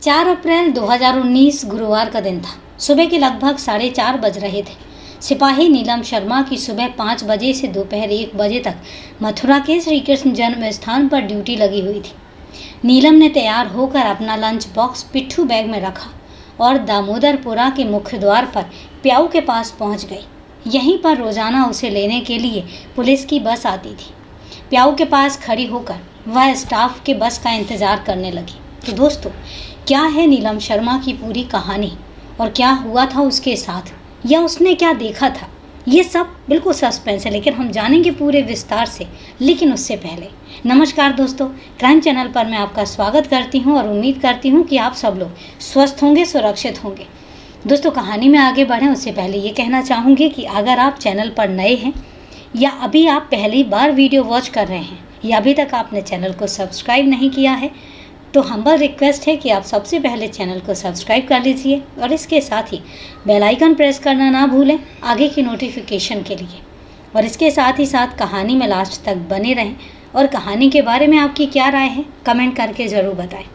4 अप्रैल 2019 गुरुवार का दिन था। सुबह के लगभग 4:30 बज रहे थे। सिपाही नीलम शर्मा की सुबह 5 बजे से दोपहर 1 बजे तक मथुरा के श्री कृष्ण जन्म स्थान पर ड्यूटी लगी हुई थी। नीलम ने तैयार होकर अपना लंच बॉक्स पिट्ठू बैग में रखा और दामोदरपुरा के मुख्य द्वार पर प्याऊ के पास पहुंच गई। यहीं पर रोजाना उसे लेने के लिए पुलिस की बस आती थी। प्याऊ के पास खड़ी होकर वह स्टाफ के बस का इंतजार करने लगी। तो दोस्तों, क्या है नीलम शर्मा की पूरी कहानी और क्या हुआ था उसके साथ या उसने क्या देखा था, ये सब बिल्कुल सस्पेंस है, लेकिन हम जानेंगे पूरे विस्तार से। लेकिन उससे पहले नमस्कार दोस्तों, क्राइम चैनल पर मैं आपका स्वागत करती हूं और उम्मीद करती हूं कि आप सब लोग स्वस्थ होंगे, सुरक्षित होंगे। दोस्तों, कहानी में आगे बढ़ें उससे पहले ये कहना चाहूँगी कि अगर आप चैनल पर नए हैं या अभी आप पहली बार वीडियो वॉच कर रहे हैं या अभी तक आपने चैनल को सब्सक्राइब नहीं किया है, तो हम्बल रिक्वेस्ट है कि आप सबसे पहले चैनल को सब्सक्राइब कर लीजिए और इसके साथ ही बेल आइकन प्रेस करना ना भूलें आगे की नोटिफिकेशन के लिए। और इसके साथ ही साथ कहानी में लास्ट तक बने रहें और कहानी के बारे में आपकी क्या राय है कमेंट करके ज़रूर बताएं।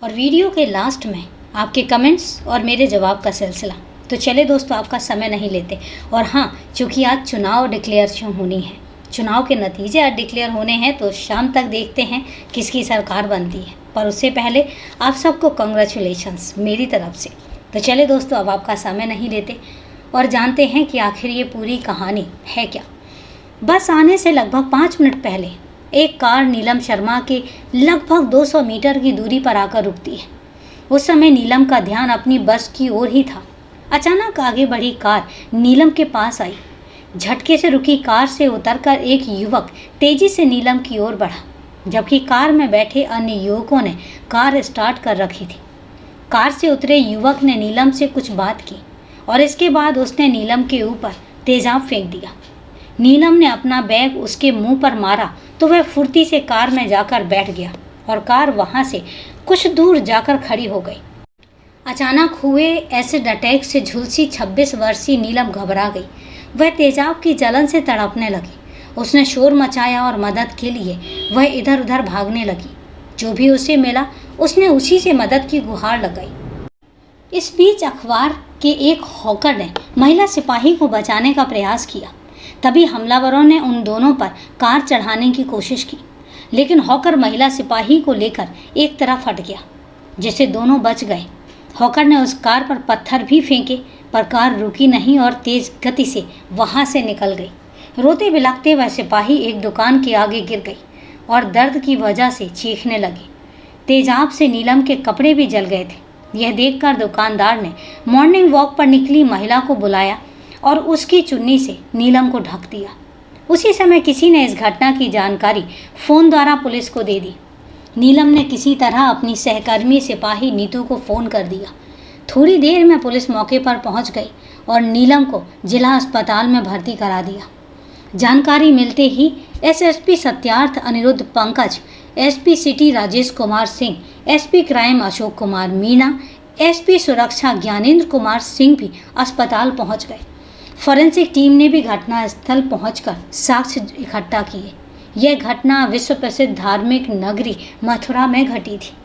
और वीडियो के लास्ट में आपके कमेंट्स और मेरे जवाब का सिलसिला। तो चले दोस्तों, आपका समय नहीं लेते। और हाँ, चूँकि आज चुनाव डिक्लेयर होनी है, चुनाव के नतीजे आज डिक्लेयर होने हैं, तो शाम तक देखते हैं किसकी सरकार बनती है। पर उससे पहले आप सबको कंग्रेचुलेशंस मेरी तरफ से। तो चले दोस्तों, अब आपका समय नहीं लेते और जानते हैं कि आखिर ये पूरी कहानी है क्या। बस आने से लगभग 5 मिनट पहले एक कार नीलम शर्मा के लगभग 200 मीटर की दूरी पर आकर रुकती है। उस समय नीलम का ध्यान अपनी बस की ओर ही था। अचानक आगे बढ़ी कार नीलम के पास आई। झटके से रुकी कार से उतरकर एक युवक तेजी से नीलम की ओर बढ़ा, जबकि कार में बैठे अन्य युवकों ने कार स्टार्ट कर रखी थी। कार से उतरे युवक ने नीलम से कुछ बात की और इसके बाद उसने नीलम के ऊपर तेजाब फेंक दिया। नीलम ने अपना बैग उसके मुंह पर मारा तो वह फुर्ती से कार में जाकर बैठ गया और कार वहां से कुछ दूर जाकर खड़ी हो गई। अचानक हुए एसिड अटैक से झुलसी 26 वर्षीय नीलम घबरा गई। वह तेजाब की जलन से तड़पने लगी। उसने शोर मचाया और मदद के लिए वह इधर उधर भागने लगी। जो भी उसे मिला उसने उसी से मदद की गुहार लगाई। इस बीच अखबार के एक हॉकर ने महिला सिपाही को बचाने का प्रयास किया। तभी हमलावरों ने उन दोनों पर कार चढ़ाने की कोशिश की, लेकिन हॉकर महिला सिपाही को लेकर एक तरफ हट गया, जिससे दोनों बच गए। हॉकर ने उस कार पर पत्थर भी फेंके, पर कार रुकी नहीं और तेज गति से वहां से निकल गई। रोते बिलखते वह सिपाही एक दुकान के आगे गिर गई और दर्द की वजह से चीखने लगी। तेजाब से नीलम के कपड़े भी जल गए थे। यह देखकर दुकानदार ने मॉर्निंग वॉक पर निकली महिला को बुलाया और उसकी चुन्नी से नीलम को ढक दिया। उसी समय किसी ने इस घटना की जानकारी फ़ोन द्वारा पुलिस को दे दी। नीलम ने किसी तरह अपनी सहकर्मी सिपाही नीतू को फ़ोन कर दिया। थोड़ी देर में पुलिस मौके पर पहुंच गई और नीलम को जिला अस्पताल में भर्ती करा दिया। जानकारी मिलते ही SSP Satyarth Anirudh Pankaj, SP city Rajesh Kumar Singh, SP crime Ashok Kumar Meena, SP सुरक्षा ज्ञानेंद्र कुमार सिंह भी अस्पताल पहुंच गए। फॉरेंसिक टीम ने भी घटनास्थल पहुंचकर साक्ष्य इकट्ठा किए। यह घटना विश्व प्रसिद्ध धार्मिक नगरी मथुरा में घटी थी।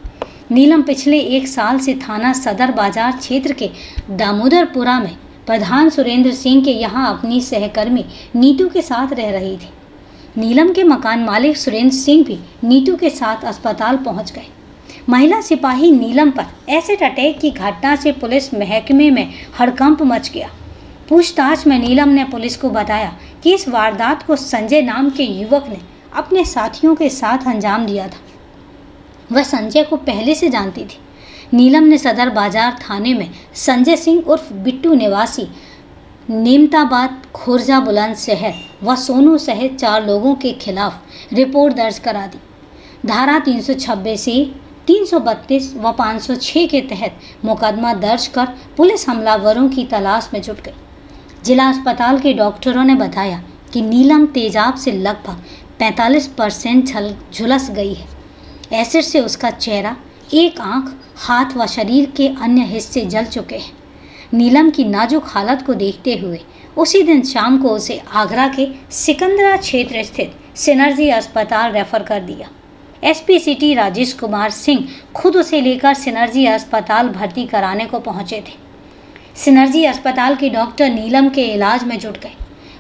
नीलम पिछले 1 साल से थाना सदर बाजार क्षेत्र के दामोदरपुरा में प्रधान सुरेंद्र सिंह के यहाँ अपनी सहकर्मी नीतू के साथ रह रही थी। नीलम के मकान मालिक सुरेंद्र सिंह भी नीतू के साथ अस्पताल पहुंच गए। महिला सिपाही नीलम पर एसिड अटैक की घटना से पुलिस महकमे में हड़कंप मच गया। पूछताछ में नीलम ने पुलिस को बताया कि इस वारदात को संजय नाम के युवक ने अपने साथियों के साथ अंजाम दिया था। वह संजय को पहले से जानती थी। नीलम ने सदर बाजार थाने में संजय सिंह उर्फ बिट्टू निवासी नेमताबाद खोरजा बुलंदशहर व सोनू सहित 4 लोगों के खिलाफ रिपोर्ट दर्ज करा दी। धारा 326 ए, 332 व 506 के तहत मुकदमा दर्ज कर पुलिस हमलावरों की तलाश में जुट गई। जिला अस्पताल के डॉक्टरों ने बताया कि नीलम तेजाब से लगभग 45% झुलस गई है। एसिड से उसका चेहरा, एक आंख, हाथ व शरीर के अन्य हिस्से जल चुके हैं। नीलम की नाजुक हालत को देखते हुए उसी दिन शाम को उसे आगरा के सिकंदरा क्षेत्र स्थित सिनर्जी अस्पताल रेफर कर दिया। एसपी सिटी राजेश कुमार सिंह खुद उसे लेकर सिनर्जी अस्पताल भर्ती कराने को पहुंचे थे। सिनर्जी अस्पताल के डॉक्टर नीलम के इलाज में जुट गए।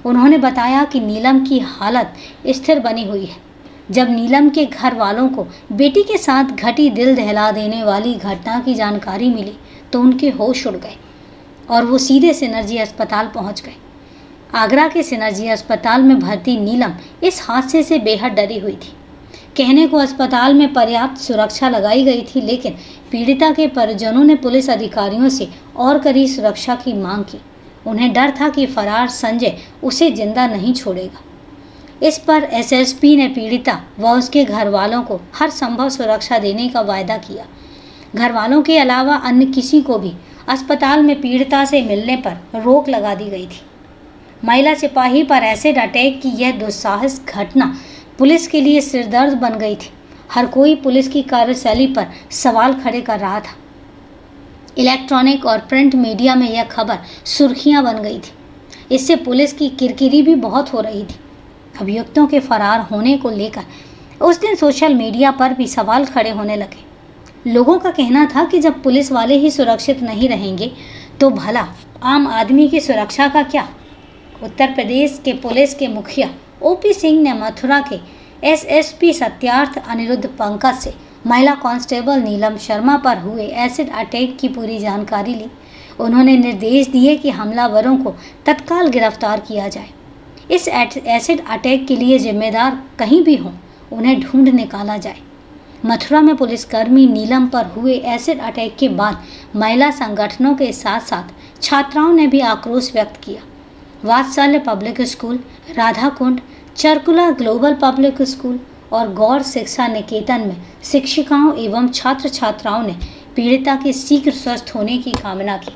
उन्होंने बताया कि नीलम की हालत स्थिर बनी हुई है। जब नीलम के घर वालों को बेटी के साथ घटी दिल दहला देने वाली घटना की जानकारी मिली तो उनके होश उड़ गए और वो सीधे सिनर्जी अस्पताल पहुंच गए। आगरा के सिनर्जी अस्पताल में भर्ती नीलम इस हादसे से बेहद डरी हुई थी। कहने को अस्पताल में पर्याप्त सुरक्षा लगाई गई थी, लेकिन पीड़िता के परिजनों ने पुलिस अधिकारियों से और कड़ी सुरक्षा की मांग की। उन्हें डर था कि फरार संजय उसे जिंदा नहीं छोड़ेगा। इस पर एसएसपी ने पीड़िता व उसके घर वालों को हर संभव सुरक्षा देने का वायदा किया। घर वालों के अलावा अन्य किसी को भी अस्पताल में पीड़िता से मिलने पर रोक लगा दी गई थी। महिला सिपाही पर एसिड अटैक की यह दुस्साहस घटना पुलिस के लिए सिरदर्द बन गई थी। हर कोई पुलिस की कार्यशैली पर सवाल खड़े कर रहा था। इलेक्ट्रॉनिक और प्रिंट मीडिया में यह खबर सुर्खियां बन गई थी। इससे पुलिस की किरकिरी भी बहुत हो रही थी। अभियुक्तों के फरार होने को लेकर उस दिन सोशल मीडिया पर भी सवाल खड़े होने लगे। लोगों का कहना था कि जब पुलिस वाले ही सुरक्षित नहीं रहेंगे तो भला आम आदमी की सुरक्षा का क्या। उत्तर प्रदेश के पुलिस के मुखिया ओपी सिंह ने मथुरा के एसएसपी सत्यार्थ अनिरुद्ध पंकज से महिला कांस्टेबल नीलम शर्मा पर हुए एसिड अटैक की पूरी जानकारी ली। उन्होंने निर्देश दिए कि हमलावरों को तत्काल गिरफ्तार किया जाए। इस एसिड अटैक के लिए जिम्मेदार कहीं भी हों, उन्हें ढूंढ निकाला जाए। मथुरा में पुलिसकर्मी नीलम पर हुए एसिड अटैक के बाद महिला संगठनों के साथ साथ छात्राओं ने भी आक्रोश व्यक्त किया। वात्सल्य public school, Radha Kund, Charkula global public school और गौर शिक्षा निकेतन में शिक्षिकाओं एवं छात्र छात्राओं ने पीड़िता के शीघ्र स्वस्थ होने की कामना की।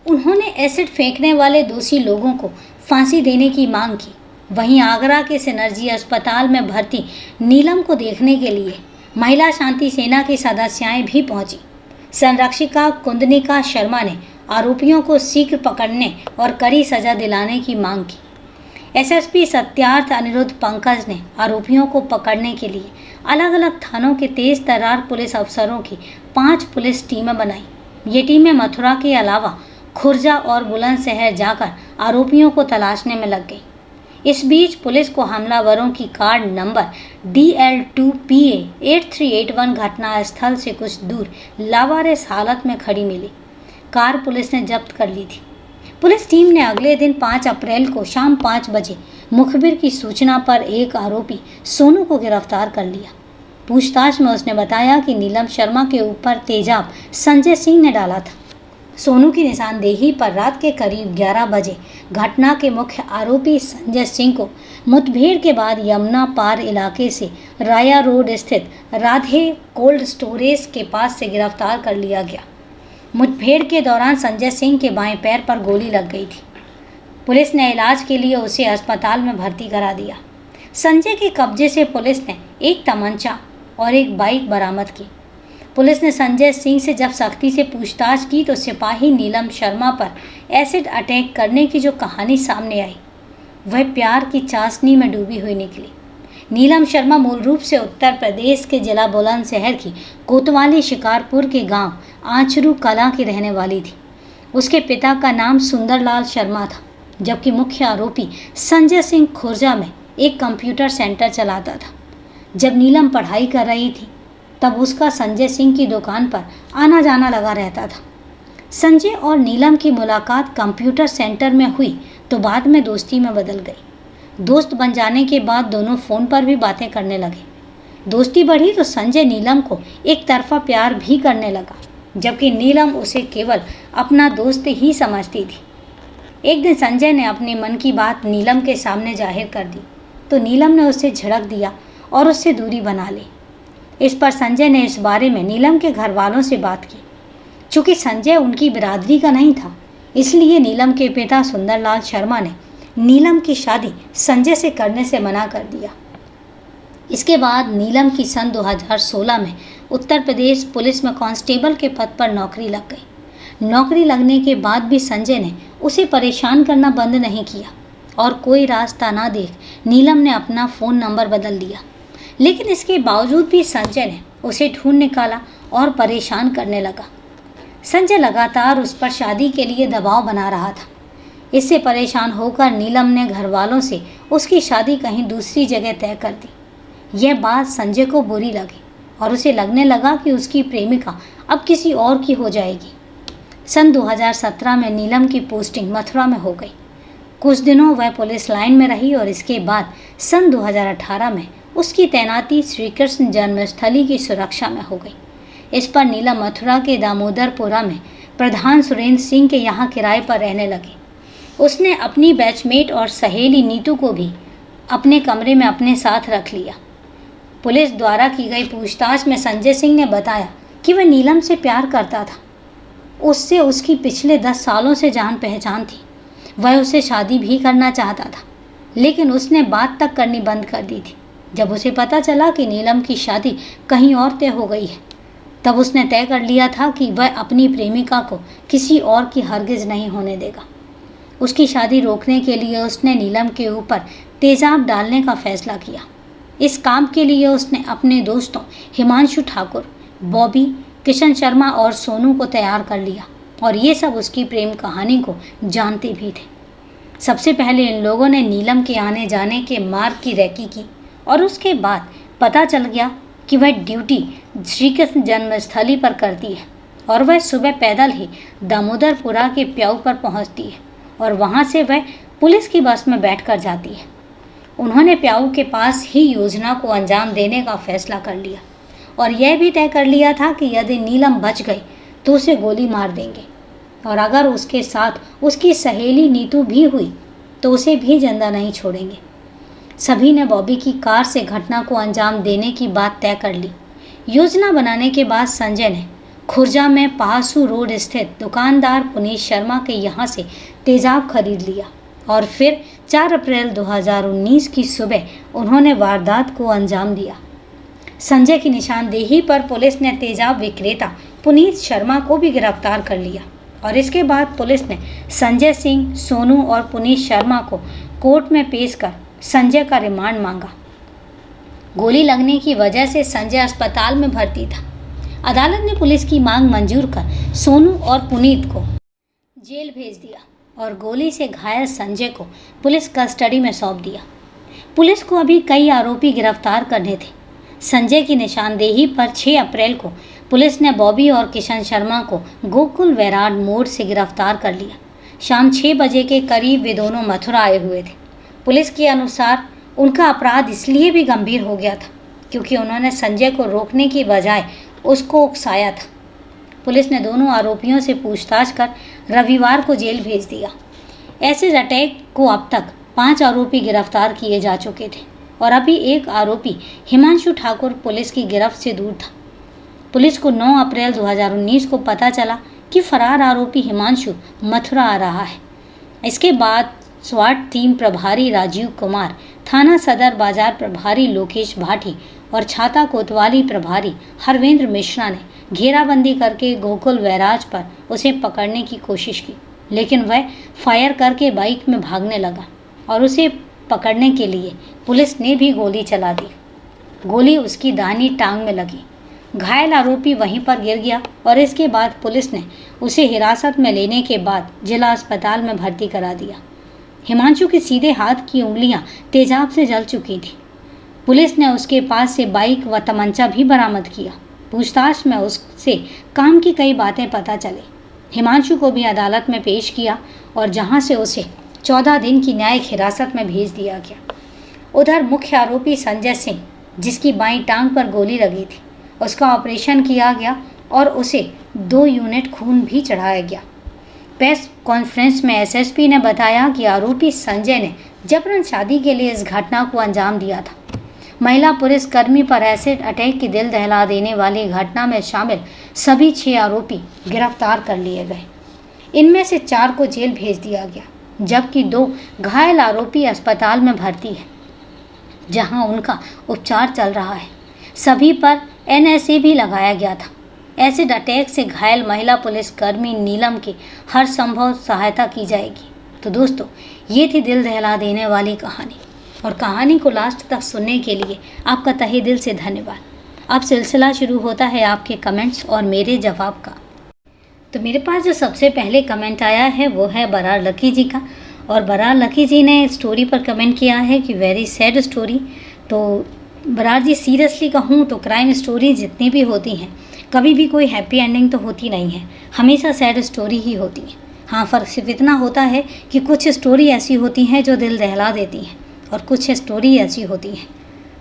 उन्होंने एसिड फेंकने वाले दोषी लोगों को फांसी देने की मांग की। वहीं आगरा के सिनर्जी अस्पताल में भर्ती नीलम को देखने के लिए महिला शांति सेना की सदस्याएं भी पहुंची। संरक्षिका कुंदनिका शर्मा ने आरोपियों को शीघ्र पकड़ने और कड़ी सजा दिलाने की मांग की। एसएसपी सत्यार्थ अनिरुद्ध पंकज ने आरोपियों को पकड़ने के लिए अलग अलग थानों के तेज तर्रार पुलिस अफसरों की 5 पुलिस टीमें बनाई। ये टीमें मथुरा के अलावा खुर्जा और बुलंदशहर जाकर आरोपियों को तलाशने में लग गई। इस बीच पुलिस को हमलावरों की कार्ड नंबर DL2PA 8381 घटना स्थल से कुछ दूर लावारिस हालत में खड़ी मिली। कार पुलिस ने जब्त कर ली थी। पुलिस टीम ने अगले दिन 5 अप्रैल को शाम 5 बजे मुखबिर की सूचना पर एक आरोपी सोनू को गिरफ्तार कर लिया। पूछताछ में उसने बताया कि नीलम शर्मा के ऊपर तेजाब संजय सिंह ने डाला था। सोनू की निशानदेही पर रात के करीब 11 बजे घटना के मुख्य आरोपी संजय सिंह को मुठभेड़ के बाद यमुना पार इलाके से राया रोड स्थित राधे कोल्ड स्टोरेज के पास से गिरफ्तार कर लिया गया। मुठभेड़ के दौरान संजय सिंह के बाएं पैर पर गोली लग गई थी। पुलिस ने इलाज के लिए उसे अस्पताल में भर्ती करा दिया। संजय के कब्जे से पुलिस ने एक तमंचा और एक बाइक बरामद की। पुलिस ने संजय सिंह से जब सख्ती से पूछताछ की तो सिपाही नीलम शर्मा पर एसिड अटैक करने की जो कहानी सामने आई वह प्यार की चाशनी में डूबी हुई निकली। नीलम शर्मा मूल रूप से उत्तर प्रदेश के जिला बुलंदशहर की कोतवाली शिकारपुर के गांव आंचरू कला की रहने वाली थी। उसके पिता का नाम सुंदरलाल शर्मा था, जबकि मुख्य आरोपी संजय सिंह खुर्जा में एक कंप्यूटर सेंटर चलाता था। जब नीलम पढ़ाई कर रही थी तब उसका संजय सिंह की दुकान पर आना जाना लगा रहता था। संजय और नीलम की मुलाकात कंप्यूटर सेंटर में हुई तो बाद में दोस्ती में बदल गई। दोस्त बन जाने के बाद दोनों फ़ोन पर भी बातें करने लगे। दोस्ती बढ़ी तो संजय नीलम को एक तरफा प्यार भी करने लगा, जबकि नीलम उसे केवल अपना दोस्त ही समझती थी। एक दिन संजय ने अपने मन की बात नीलम के सामने जाहिर कर दी तो नीलम ने उसे झिड़क दिया और उससे दूरी बना ली। इस पर संजय ने इस बारे में नीलम के घर वालों से बात की। चूँकि संजय उनकी बिरादरी का नहीं था, इसलिए नीलम के पिता सुंदरलाल शर्मा ने नीलम की शादी संजय से करने से मना कर दिया। इसके बाद नीलम की सन 2016 में उत्तर प्रदेश पुलिस में कांस्टेबल के पद पर नौकरी लग गई। नौकरी लगने के बाद भी संजय ने उसे परेशान करना बंद नहीं किया और कोई रास्ता ना देख नीलम ने अपना फ़ोन नंबर बदल दिया। लेकिन इसके बावजूद भी संजय ने उसे ढूंढ निकाला और परेशान करने लगा। संजय लगातार उस पर शादी के लिए दबाव बना रहा था। इससे परेशान होकर नीलम ने घर वालों से उसकी शादी कहीं दूसरी जगह तय कर दी। यह बात संजय को बुरी लगी और उसे लगने लगा कि उसकी प्रेमिका अब किसी और की हो जाएगी। सन 2017 में नीलम की पोस्टिंग मथुरा में हो गई। कुछ दिनों वह पुलिस लाइन में रही और इसके बाद सन 2018 में उसकी तैनाती श्री कृष्ण जन्मस्थली की सुरक्षा में हो गई। इस पर नीलम मथुरा के दामोदरपुरा में प्रधान सुरेंद्र सिंह के यहाँ किराए पर रहने लगी। उसने अपनी बैचमेट और सहेली नीतू को भी अपने कमरे में अपने साथ रख लिया। पुलिस द्वारा की गई पूछताछ में संजय सिंह ने बताया कि वह नीलम से प्यार करता था। उससे उसकी पिछले 10 सालों से जान पहचान थी। वह उससे शादी भी करना चाहता था, लेकिन उसने बात तक करनी बंद कर दी थी। जब उसे पता चला कि नीलम की शादी कहीं और तय हो गई है, तब उसने तय कर लिया था कि वह अपनी प्रेमिका को किसी और की हरगिज नहीं होने देगा। उसकी शादी रोकने के लिए उसने नीलम के ऊपर तेजाब डालने का फैसला किया। इस काम के लिए उसने अपने दोस्तों हिमांशु ठाकुर, बॉबी, किशन शर्मा और सोनू को तैयार कर लिया और ये सब उसकी प्रेम कहानी को जानते भी थे। सबसे पहले इन लोगों ने नीलम के आने जाने के मार्ग की रेकी की और उसके बाद पता चल गया कि वह ड्यूटी श्री कृष्ण जन्मस्थली पर करती है और वह सुबह पैदल ही दामोदरपुरा के प्याऊ पर पहुंचती है और वहां से वह पुलिस की बस में बैठकर जाती है। उन्होंने प्याऊ के पास ही योजना को अंजाम देने का फैसला कर लिया और यह भी तय कर लिया था कि यदि नीलम बच गई तो उसे गोली मार देंगे और अगर उसके साथ उसकी सहेली नीतू भी हुई तो उसे भी जिंदा नहीं छोड़ेंगे। सभी ने बॉबी की कार से घटना को अंजाम देने की बात तय कर ली। योजना बनाने के बाद संजय ने खुर्जा में पहासू रोड स्थित दुकानदार पुनीत शर्मा के यहाँ से तेजाब खरीद लिया और फिर 4 अप्रैल 2019 की सुबह उन्होंने वारदात को अंजाम दिया। संजय की निशानदेही पर पुलिस ने तेजाब विक्रेता पुनीत शर्मा को भी गिरफ्तार कर लिया और इसके बाद पुलिस ने संजय सिंह, सोनू और पुनीत शर्मा को कोर्ट में पेश कर संजय का रिमांड मांगा। गोली लगने की वजह से संजय अस्पताल में भर्ती था। अदालत ने पुलिस की मांग मंजूर कर सोनू और पुनीत को जेल भेज दिया और गोली से घायल संजय को पुलिस कस्टडी में सौंप दिया। पुलिस को अभी कई आरोपी गिरफ्तार करने थे। संजय की निशानदेही पर 6 अप्रैल को पुलिस ने बॉबी और किशन शर्मा को गोकुल वैराड मोड़ से गिरफ्तार कर लिया। शाम 6 बजे के करीब वे दोनों मथुरा आए हुए थे। पुलिस के अनुसार उनका अपराध इसलिए भी गंभीर हो गया था क्योंकि उन्होंने संजय को रोकने की बजाय उसको उकसाया था। पुलिस ने दोनों आरोपियों से पूछताछ कर रविवार को जेल भेज दिया। एसिड अटैक को अब तक 5 आरोपी गिरफ्तार किए जा चुके थे और अभी एक आरोपी हिमांशु ठाकुर पुलिस की गिरफ्त से दूर था। पुलिस को 9 अप्रैल 2019 को पता चला कि फरार आरोपी हिमांशु मथुरा आ रहा है। इसके बाद स्वाट टीम प्रभारी राजीव कुमार, थाना सदर बाजार प्रभारी लोकेश भाटी और छाता कोतवाली प्रभारी हरवेंद्र मिश्रा ने घेराबंदी करके गोकुल वैराज पर उसे पकड़ने की कोशिश की, लेकिन वह फायर करके बाइक में भागने लगा और उसे पकड़ने के लिए पुलिस ने भी गोली चला दी। गोली उसकी दाहिनी टांग में लगी। घायल आरोपी वहीं पर गिर गया और इसके बाद पुलिस ने उसे हिरासत में लेने के बाद जिला अस्पताल में भर्ती करा दिया। हिमांशु के सीधे हाथ की उंगलियां तेजाब से जल चुकी थी। पुलिस ने उसके पास से बाइक व तमंचा भी बरामद किया। पूछताछ में उससे काम की कई बातें पता चली। हिमांशु को भी अदालत में पेश किया और जहां से उसे 14 दिन की न्यायिक हिरासत में भेज दिया गया। उधर मुख्य आरोपी संजय सिंह, जिसकी बाईं टांग पर गोली लगी थी, उसका ऑपरेशन किया गया और उसे 2 यूनिट खून भी चढ़ाया गया। प्रेस कॉन्फ्रेंस में एसएसपी ने बताया कि आरोपी संजय ने जबरन शादी के लिए इस घटना को अंजाम दिया था। महिला पुलिसकर्मी पर एसिड अटैक की दिल दहला देने वाली घटना में शामिल सभी 6 आरोपी गिरफ्तार कर लिए गए। इनमें से 4 को जेल भेज दिया गया, जबकि 2 घायल आरोपी अस्पताल में भर्ती हैं, जहां उनका उपचार चल रहा है। सभी पर एनएसए भी लगाया गया था। एसिड अटैक से घायल महिला पुलिसकर्मी नीलम की हर संभव सहायता की जाएगी। तो दोस्तों, ये थी दिल दहला देने वाली कहानी। और कहानी को लास्ट तक सुनने के लिए आपका तहे दिल से धन्यवाद। अब सिलसिला शुरू होता है आपके कमेंट्स और मेरे जवाब का। तो मेरे पास जो सबसे पहले कमेंट आया है वो है बरार लकी जी का, और बरार लकी जी ने स्टोरी पर कमेंट किया है कि वेरी सैड स्टोरी। तो बरार जी सीरियसली कहूँ तो क्राइम स्टोरी जितनी भी होती हैं कभी भी कोई हैप्पी एंडिंग तो होती नहीं है, हमेशा सैड स्टोरी ही होती है। हाँ, फ़र्क सिर्फ इतना होता है कि कुछ स्टोरी ऐसी होती हैं जो दिल दहला देती हैं और कुछ स्टोरी ऐसी होती हैं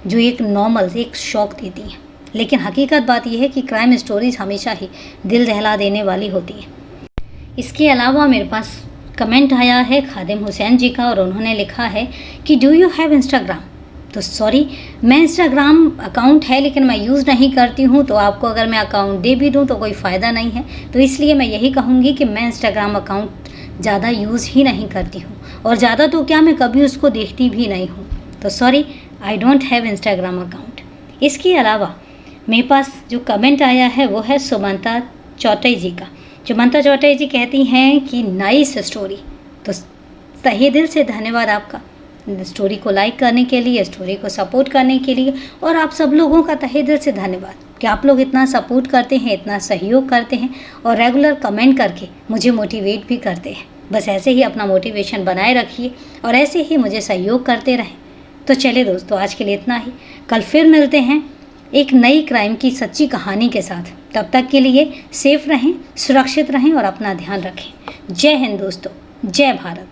जो एक नॉर्मल एक शॉक देती हैं। लेकिन हकीकत बात यह है कि क्राइम स्टोरीज हमेशा ही दिल दहला देने वाली होती हैं। इसके अलावा मेरे पास कमेंट आया है खादिम हुसैन जी का, और उन्होंने लिखा है कि डू यू हैव इंस्टाग्राम। तो सॉरी, मैं इंस्टाग्राम अकाउंट है लेकिन मैं यूज़ नहीं करती हूँ, तो आपको अगर मैं अकाउंट दे भी दूँ तो कोई फ़ायदा नहीं है। तो इसलिए मैं यही कहूँगी कि मैं इंस्टाग्राम अकाउंट ज़्यादा यूज़ ही नहीं करती हूँ, और ज़्यादा तो क्या, मैं कभी उसको देखती भी नहीं हूँ। तो sorry, I don't have Instagram account. इसके अलावा मेरे पास जो कमेंट आया है वो है सुमंता चौटाई जी का। सुमंता चौटाई जी कहती हैं कि नाइस स्टोरी। तो तहे दिल से धन्यवाद आपका स्टोरी को लाइक करने के लिए, स्टोरी को सपोर्ट करने के लिए, और आप सब लोगों का तहे दिल से धन्यवाद कि आप लोग इतना सपोर्ट करते हैं, इतना सहयोग करते हैं और रेगुलर कमेंट करके मुझे मोटिवेट भी करते हैं। बस ऐसे ही अपना मोटिवेशन बनाए रखिए और ऐसे ही मुझे सहयोग करते रहें। तो चलिए दोस्तों, आज के लिए इतना ही। कल फिर मिलते हैं एक नई क्राइम की सच्ची कहानी के साथ। तब तक के लिए सेफ रहें, सुरक्षित रहें और अपना ध्यान रखें। जय हिंद दोस्तों, जय भारत।